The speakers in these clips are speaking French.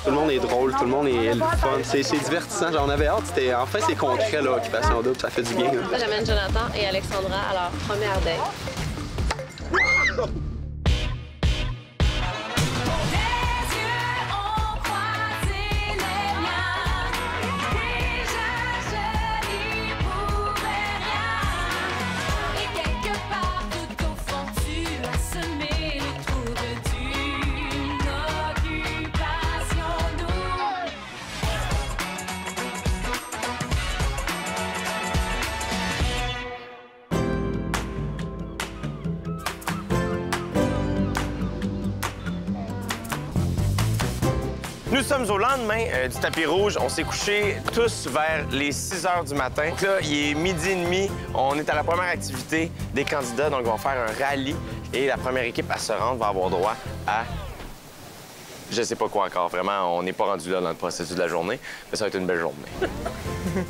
Tout le monde est drôle, tout le monde est le fun. C'est divertissant. J'en avais hâte. C'était enfin c'est concret, là, Occupation Double. Ça fait du bien. Là, j'amène Jonathan et Alexandra à leur première date. Nous sommes au lendemain du tapis rouge. On s'est couchés tous vers les 6 h du matin. Donc là, il est 12h30. On est à la première activité des candidats. Donc, on va faire un rallye. Et la première équipe à se rendre va avoir droit à... Je sais pas quoi encore. Vraiment, on n'est pas rendu là dans le processus de la journée. Mais ça va être une belle journée.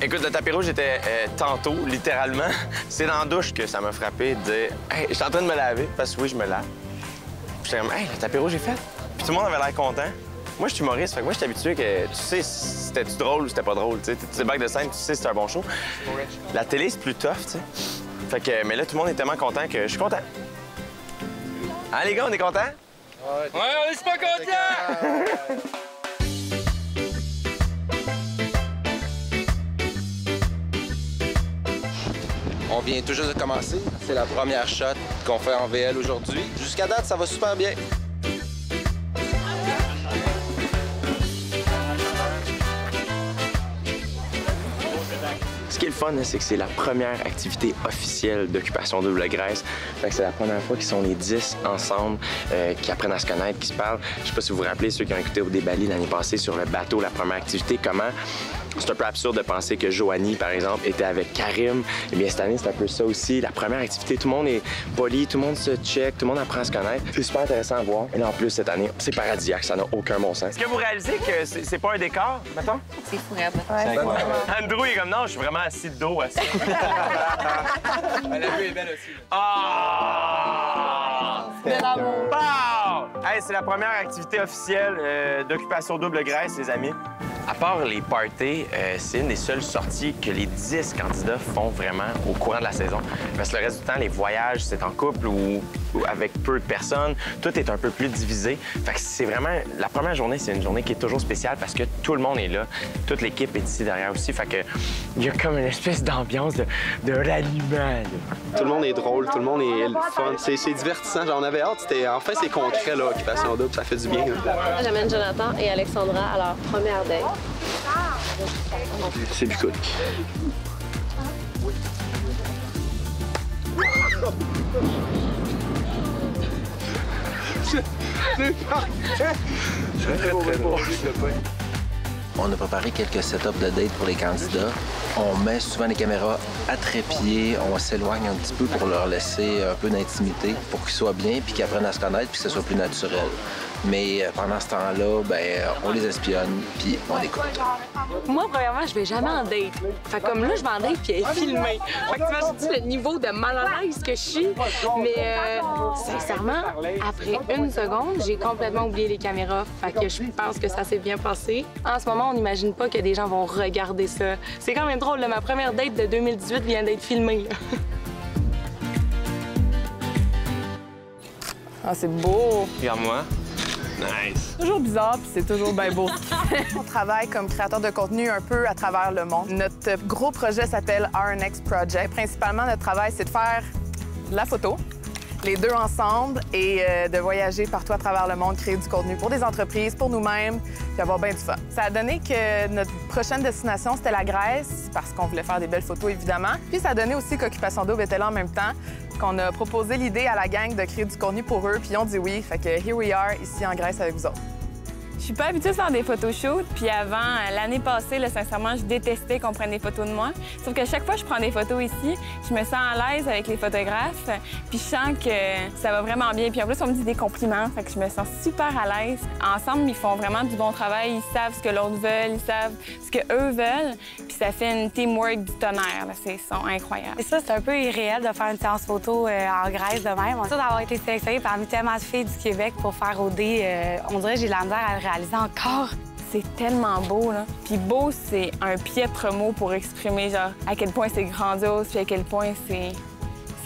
Écoute, le tapis rouge était tantôt, littéralement. C'est dans la douche que ça m'a frappé de dire « Hey, je suis en train de me laver. » Parce que oui, je me lave. Puis j'étais comme « Hey, le tapis rouge est fait. » Puis tout le monde avait l'air content. Moi, je suis humoriste, fait que moi, je suis habitué que tu sais si c'était-tu drôle ou c'était pas drôle, tu sais. Tu débarques de scène, tu sais si c'est un bon show. La télé, c'est plus tough, tu sais. Fait que, mais là, tout le monde est tellement content que je suis content. Hein, les gars, on est contents? Ouais, on est super contents! On vient tout juste de commencer. C'est la première shot qu'on fait en VL aujourd'hui. Jusqu'à date, ça va super bien. Ce qui est le fun, c'est que c'est la première activité officielle d'Occupation Double Graisse. Fait que c'est la première fois qu'ils sont les 10 ensemble, qui apprennent à se connaître, qui se parlent. Je sais pas si vous vous rappelez, ceux qui ont écouté au Débali l'année passée sur le bateau, la première activité, comment... C'est un peu absurde de penser que Joanie, par exemple, était avec Karim. Eh bien, cette année, c'est un peu ça aussi. La première activité, tout le monde est poli, tout le monde se check, tout le monde apprend à se connaître. C'est super intéressant à voir. Et là, en plus, cette année, c'est paradisiaque, ça n'a aucun bon sens. Est-ce que vous réalisez que c'est pas un décor, mettons? C'est fou, ouais. Andrew, il est comme, non, je suis vraiment assis de dos, assis. La vue est belle aussi. Ah! De l'amour. Wow! Hey, c'est la première activité officielle d'Occupation Double Graisse, les amis. À part les parties, c'est une des seules sorties que les 10 candidats font vraiment au courant de la saison. Parce que le reste du temps, les voyages, c'est en couple ou avec peu de personnes. Tout est un peu plus divisé. Fait que c'est vraiment... La première journée, c'est une journée qui est toujours spéciale parce que tout le monde est là. Toute l'équipe est ici derrière aussi. Fait que il y a comme une espèce d'ambiance de ralliement. Tout le monde est drôle, tout le monde est le fun. C'est divertissant. J'en avais hâte. Enfin c'est concret, là, Occupation Double. Ça fait du bien. Là, j'amène Jonathan et Alexandra à leur première date. C'est du coup. C'est parfait! C'est très bon. On a préparé quelques setups de date pour les candidats. On met souvent les caméras à trépied, on s'éloigne un petit peu pour leur laisser un peu d'intimité, pour qu'ils soient bien, puis qu'ils apprennent à se connaître, puis que ce soit plus naturel. Mais pendant ce temps-là, on les espionne, puis on écoute. Moi, premièrement, je vais jamais en date. Fait comme là, je vais en date, puis elle est filmée. Fait que t'imagines le niveau de mal à l'aise que je suis? Mais sincèrement, après une seconde, j'ai complètement oublié les caméras. Fait que je pense que ça s'est bien passé. En ce moment, on n'imagine pas que des gens vont regarder ça. C'est quand même drôle, là, ma première date de 2018 vient d'être filmée. Là. Ah, c'est beau! Regarde-moi. Nice. Toujours bizarre, puis c'est toujours bien beau. On travaille comme créateur de contenu un peu à travers le monde. Notre gros projet s'appelle Our Next Project. Principalement, notre travail, c'est de faire de la photo, les deux ensemble, et de voyager partout à travers le monde, créer du contenu pour des entreprises, pour nous-mêmes, puis avoir bien du fun. Ça a donné que notre prochaine destination, c'était la Grèce, parce qu'on voulait faire des belles photos, évidemment. Puis ça a donné aussi qu'Occupation Double était là en même temps, qu'on a proposé l'idée à la gang de créer du contenu pour eux, puis ils ont dit oui. Fait que here we are, ici en Grèce avec vous autres. Je suis pas habituée à faire des photoshoots, puis avant, l'année passée, là, sincèrement, je détestais qu'on prenne des photos de moi. Sauf que chaque fois que je prends des photos ici, je me sens à l'aise avec les photographes, puis je sens que ça va vraiment bien. Puis en plus, on me dit des compliments, fait que je me sens super à l'aise. Ensemble, ils font vraiment du bon travail, ils savent ce que l'autre veut, ils savent ce qu'eux veulent, puis ça fait une teamwork du tonnerre, là. Ils sont incroyables. Et ça, c'est un peu irréel de faire une séance photo en Grèce de même. Ça, d'avoir été sélectionnée parmi tellement de filles du Québec pour faire OD, on dirait que j'ai de la misère à le réaliser encore. c'est tellement beau, là. Puis beau, c'est un piètre mot pour exprimer, genre, à quel point c'est grandiose, puis à quel point c'est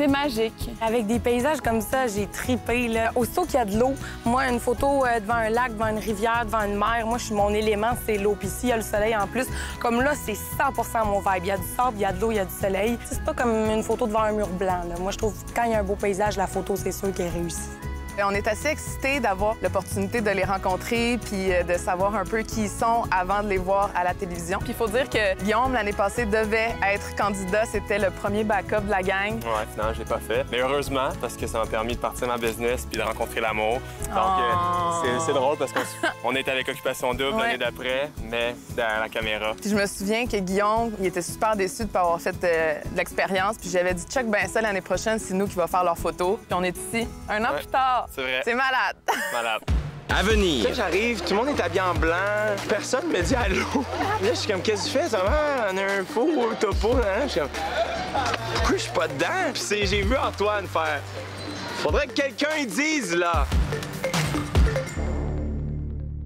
magique. Avec des paysages comme ça, j'ai tripé, là. Aussitôt qu'il y a de l'eau, moi, une photo devant un lac, devant une rivière, devant une mer, moi, mon élément, c'est l'eau. Puis ici, il y a le soleil en plus. Comme là, c'est 100 mon vibe. Il y a du sable, il y a de l'eau, il y a du soleil. C'est pas comme une photo devant un mur blanc, là. Moi, je trouve que quand il y a un beau paysage, la photo, c'est sûr qu'elle réussit. On est assez excités d'avoir l'opportunité de les rencontrer puis de savoir un peu qui ils sont avant de les voir à la télévision. Puis il faut dire que Guillaume, l'année passée, devait être candidat. C'était le premier backup de la gang. Ouais, finalement, je l'ai pas fait. Mais heureusement, parce que ça m'a permis de partir ma business puis de rencontrer l'amour. Donc, c'est drôle parce qu'on est avec Occupation Double l'année d'après, mais derrière la caméra. Puis je me souviens que Guillaume, il était super déçu de ne pas avoir fait de l'expérience. Puis j'avais dit, check ben ça l'année prochaine, c'est nous qui va faire leurs photos. Puis on est ici, un an plus tard. C'est vrai. C'est malade. Malade. À venir. Là, j'arrive, tout le monde est habillé en blanc, personne me dit allô. Là, je suis comme, qu'est-ce que tu fais? Ça va? On a un faux topo, là. Je suis comme, pourquoi je suis pas dedans? Puis j'ai vu Antoine faire, faudrait que quelqu'un y dise, là.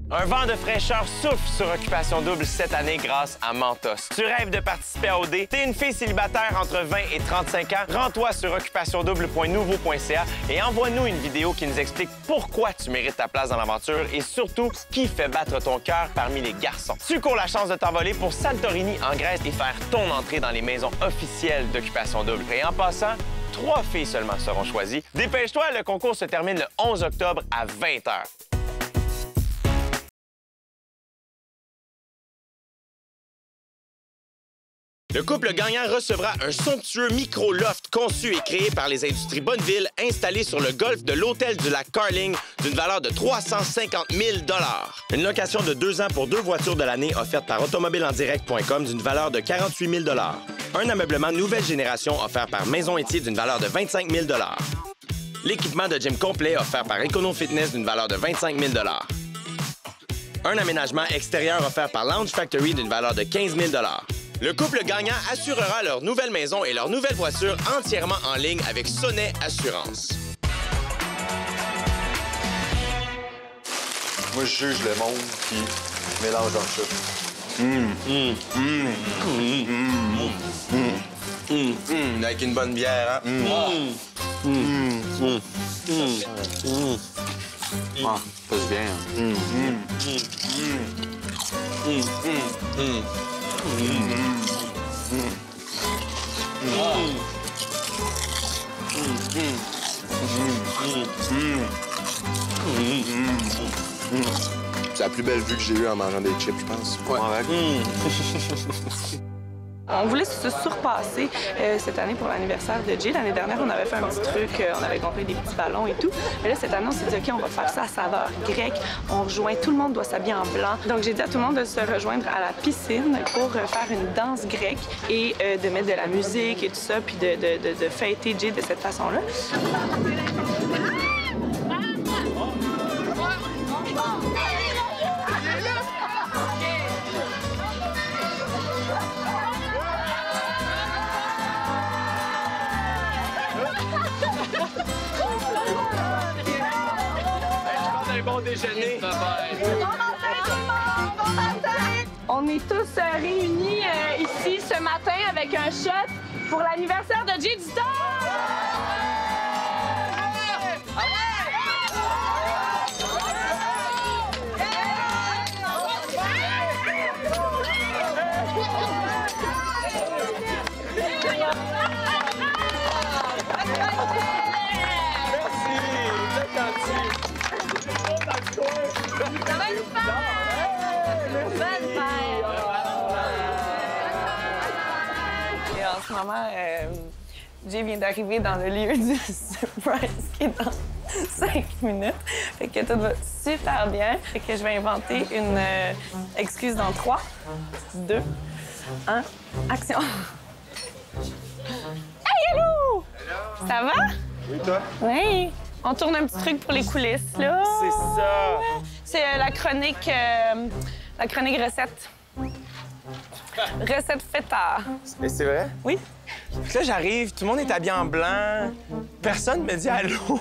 Un vent de fraîcheur souffle sur Occupation Double cette année grâce à Mentos. Tu rêves de participer à OD? T'es une fille célibataire entre 20 et 35 ans? Rends-toi sur occupationdouble.nouveau.ca et envoie-nous une vidéo qui nous explique pourquoi tu mérites ta place dans l'aventure et surtout ce qui fait battre ton cœur parmi les garçons. Tu cours la chance de t'envoler pour Santorini en Grèce et faire ton entrée dans les maisons officielles d'Occupation Double. Et en passant, 3 filles seulement seront choisies. Dépêche-toi, le concours se termine le 11 octobre à 20h. Le couple gagnant recevra un somptueux micro-loft conçu et créé par les industries Bonneville, installé sur le golfe de l'hôtel du lac Carling d'une valeur de 350 000 $. Une location de 2 ans pour 2 voitures de l'année offerte par automobileendirect.com d'une valeur de 48 000 $. Un ameublement nouvelle génération offert par Maison Étier d'une valeur de 25 000 $. L'équipement de gym complet offert par Econo Fitness d'une valeur de 25 000 $. Un aménagement extérieur offert par Lounge Factory d'une valeur de 15 000 $. Le couple gagnant assurera leur nouvelle maison et leur nouvelle voiture entièrement en ligne avec Sonnet Assurance. Moi, je juge le monde qui mélange leur chute. Avec une bonne bière, hein? Ah, passe bien. C'est la plus belle vue que j'ai eue en mangeant des chips, je pense. Ouais. On voulait se surpasser cette année pour l'anniversaire de Jay. L'année dernière, on avait fait un petit truc, on avait gonflé des petits ballons et tout. Mais là, cette année, on s'est dit, OK, on va faire ça à saveur grecque. On rejoint, tout le monde doit s'habiller en blanc. Donc, j'ai dit à tout le monde de se rejoindre à la piscine pour faire une danse grecque et de mettre de la musique et tout ça, puis de fêter Jay de cette façon-là. Bon déjeuner. On est tous réunis ici ce matin avec un shot pour l'anniversaire de Jay du Temps. Et en ce moment, Jay vient d'arriver dans le lieu du surprise qui est dans 5 minutes. Fait que tout va super bien. Fait que je vais inventer une excuse dans 3, 2, 1, action! Hey, hello! Ça va? Oui, toi? Oui. On tourne un petit truc pour les coulisses, là. C'est ça. C'est la chronique recette. Recette feta. Et c'est vrai? Oui. Puis là, j'arrive, tout le monde est habillé en blanc. Personne me dit allô.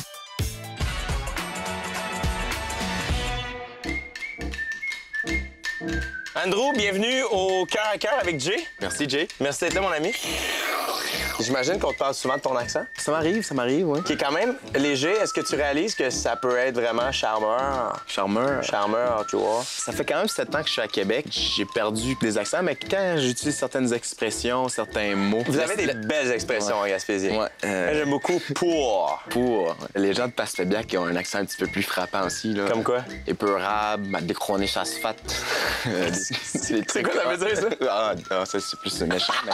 Andrew, bienvenue au Cœur à Cœur avec Jay. Merci, Jay. Merci d'être là, mon ami. J'imagine qu'on te parle souvent de ton accent. Ça m'arrive, oui. Qui est quand même léger. Est-ce que tu réalises que ça peut être vraiment charmeur? Charmeur, tu vois. Ça fait quand même 7 ans que je suis à Québec. J'ai perdu des accents, mais quand j'utilise certaines expressions, certains mots... Vous avez des belles expressions en Gaspésie. Ouais. J'aime beaucoup pour. Les gens de Passepébiac ont un accent un petit peu plus frappant aussi, là. Comme quoi? Épeurable, décroné chasse-fat. C'est quoi ça veut dire, ça? Ça, c'est plus méchant, mais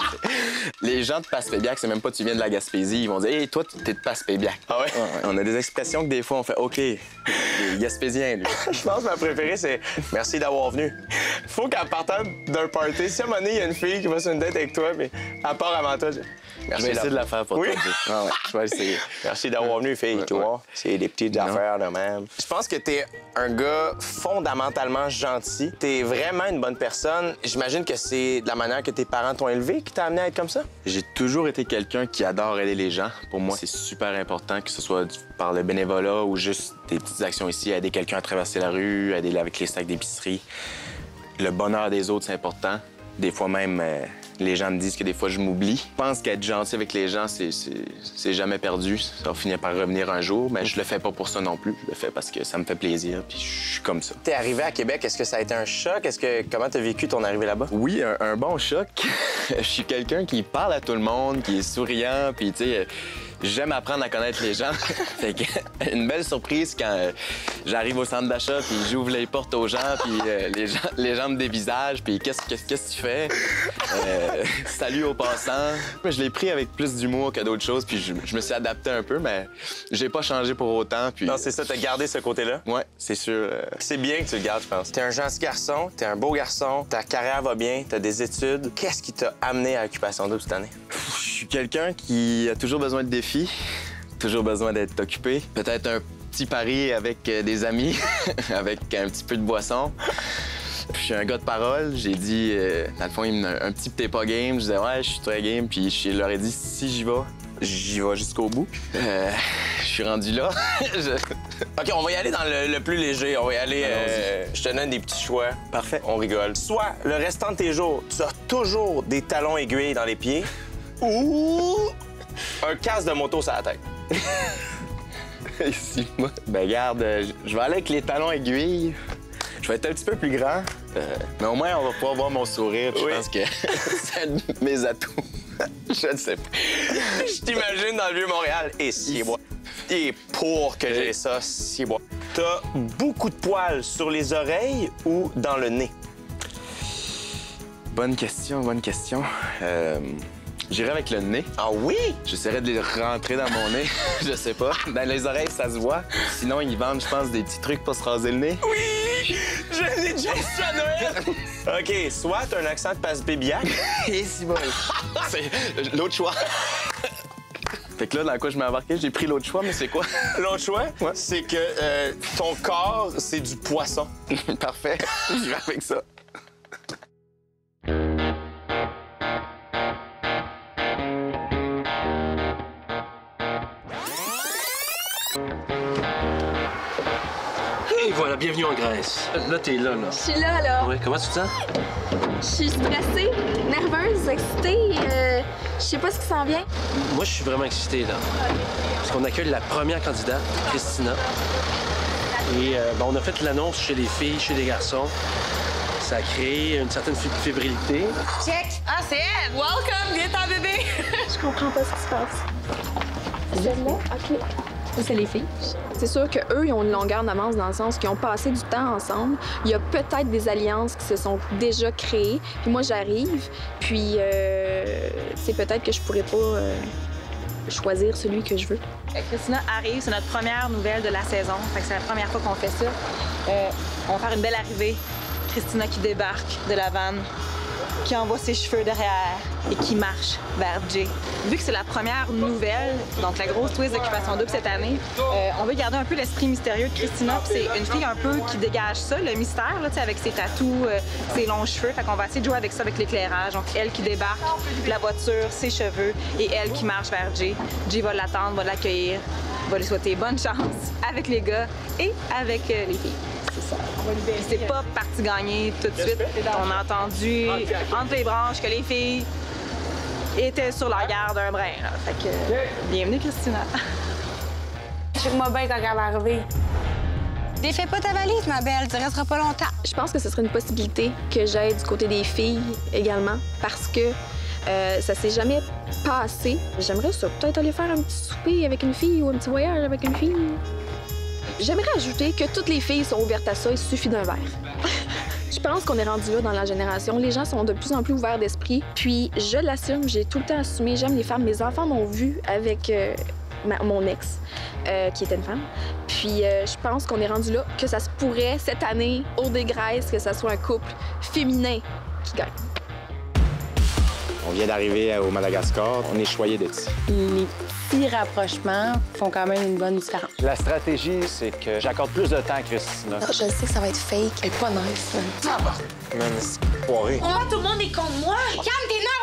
les gens de Passepébiac, c'est même pas tu viens de la Gaspésie. Ils vont dire « Hey, toi, t'es de Passepébiac. » Ah ouais? On a des expressions que des fois, on fait « OK, les Gaspésiens, lui. » Je pense que ma préférée, c'est « Merci d'avoir venu ». Faut qu'en partant d'un party, si à un moment donné, il y a une fille qui va sur une date avec toi, mais à part avant toi, je vais essayer de la faire pour toi. Ah ouais, je vais essayer. Merci d'avoir venu, fille, tu vois. C'est des petites affaires de même. Je pense que t'es un gars fondamentalement gentil. T'es vraiment une bonne personne. J'imagine que c'est de la manière que tes parents t'ont élevé qui t'a amené à être comme ça? J'ai toujours été quelqu'un qui adore aider les gens. Pour moi, c'est super important, que ce soit par le bénévolat ou juste des petites actions ici, aider quelqu'un à traverser la rue, aider avec les sacs d'épicerie. Le bonheur des autres, c'est important. Des fois même, les gens me disent que des fois, je m'oublie. Je pense qu'être gentil avec les gens, c'est jamais perdu. Ça va finir par revenir un jour, mais je le fais pas pour ça non plus. Je le fais parce que ça me fait plaisir, puis je suis comme ça. T'es arrivé à Québec, est-ce que ça a été un choc? Comment t'as vécu ton arrivée là-bas? Oui, un bon choc. Je suis quelqu'un qui parle à tout le monde, qui est souriant, puis tu sais... J'aime apprendre à connaître les gens. Fait que, une belle surprise quand j'arrive au centre d'achat, puis j'ouvre les portes aux gens, puis les gens me dévisagent, puis qu'est-ce que tu fais? Salut aux passants. Je l'ai pris avec plus d'humour que d'autres choses, puis je me suis adapté un peu, mais j'ai pas changé pour autant. Puis... Non, c'est ça, t'as gardé ce côté-là? Ouais, c'est sûr. C'est bien que tu le gardes, je pense. T'es un gentil garçon, t'es un beau garçon, ta carrière va bien, t'as des études. Qu'est-ce qui t'a amené à Occupation Double cette année? Je suis quelqu'un qui a toujours besoin de défis, toujours besoin d'être occupé. Peut-être un petit pari avec des amis, avec un petit peu de boisson. Je suis un gars de parole. J'ai dit, dans le fond, un petit t'es pas game. Je disais, ouais, je suis très game. Puis je leur ai dit, si j'y vais jusqu'au bout. Je suis rendu là. OK, on va y aller dans le plus léger. On va y aller. Je te donne des petits choix. Parfait. On rigole. Soit le restant de tes jours, tu as toujours des talons aiguilles dans les pieds, ou un casque de moto sur la tête. Ici, moi. Ben, regarde, je vais aller avec les talons aiguilles. Je vais être un petit peu plus grand. Mais au moins, on va pouvoir voir mon sourire. Oui. Je pense que c'est un de mes atouts. Je ne sais pas. Je t'imagine dans le Vieux-Montréal. Et si moi. Et pour que j'ai ça, si moi. T'as beaucoup de poils sur les oreilles ou dans le nez? Bonne question. J'irai avec le nez. Ah oui? J'essaierai de les rentrer dans mon nez. Je sais pas. Dans les oreilles, ça se voit. Sinon, ils vendent, je pense, des petits trucs pour se raser le nez. Oui! Je l'ai déjà su à Noël! OK, soit t'as un accent de Passepébiac. Et si bon. C'est l'autre choix. Fait que là, dans quoi je m'ai embarqué, j'ai pris l'autre choix, mais c'est quoi? L'autre choix, ouais. C'est que ton corps, c'est du poisson. Parfait. Je vais avec ça. Et voilà, bienvenue en Grèce. Là, t'es là. Je suis là. Ouais, comment tu te sens? Je suis stressée, nerveuse, excitée. Je sais pas ce qui s'en vient. Moi, je suis vraiment excité, là. Parce qu'on accueille la première candidate, Christina. Et on a fait l'annonce chez les filles, chez les garçons. Ça a créé une certaine fébrilité. Check! Ah, c'est elle! Welcome! Viens ta bébé! Je comprends pas ce qui se passe. Celle-là? OK. Ça, c'est les filles. C'est sûr qu'eux, ils ont une longueur d'avance dans le sens qu'ils ont passé du temps ensemble. Il y a peut-être des alliances qui se sont déjà créées. Puis moi, j'arrive. Puis, c'est peut-être que je pourrais pas choisir celui que je veux. Christina arrive, c'est notre première nouvelle de la saison. Fait que c'est la première fois qu'on fait ça. On va faire une belle arrivée. Christina qui débarque de la vanne, qui envoie ses cheveux derrière et qui marche vers Jay. Vu que c'est la première nouvelle, donc la grosse twist d'Occupation Double cette année, on veut garder un peu l'esprit mystérieux de Christina. C'est une fille un peu qui dégage ça, le mystère, là, avec ses tatous, ses longs cheveux. Fait qu'on va essayer de jouer avec ça, avec l'éclairage. Donc elle qui débarque, la voiture, ses cheveux, et elle qui marche vers Jay. Jay va l'attendre, va l'accueillir, va lui souhaiter bonne chance avec les gars et avec les filles. C'est ça. C'est pas parti gagner tout de suite. On a entendu entre les branches que les filles étaient sur la garde d'un brin. Là. Fait que, bienvenue, Christina. Check-moi bien quand elle va arriver. Défais pas ta valise, ma belle, tu resteras pas longtemps. Je pense que ce serait une possibilité que j'aille du côté des filles également, parce que ça s'est jamais passé. J'aimerais ça, peut-être aller faire un petit souper avec une fille ou un petit voyage avec une fille. J'aimerais ajouter que toutes les filles sont ouvertes à ça, il suffit d'un verre. Je pense qu'on est rendu là dans la génération. Les gens sont de plus en plus ouverts d'esprit. Puis, je l'assume, j'ai tout le temps assumé, j'aime les femmes. Mes enfants m'ont vu avec mon ex, qui était une femme. Puis, je pense qu'on est rendu là, que ça se pourrait, cette année, au Dégraisse, que ça soit un couple féminin qui gagne. On vient d'arriver au Madagascar. On est choyés d'être ici. Les petits rapprochements font quand même une bonne différence. La stratégie, c'est que j'accorde plus de temps à Christina. Je sais que ça va être fake. Elle est pas nice. Man, c'est poiré. Tout le monde est contre moi. Calme tes nerfs!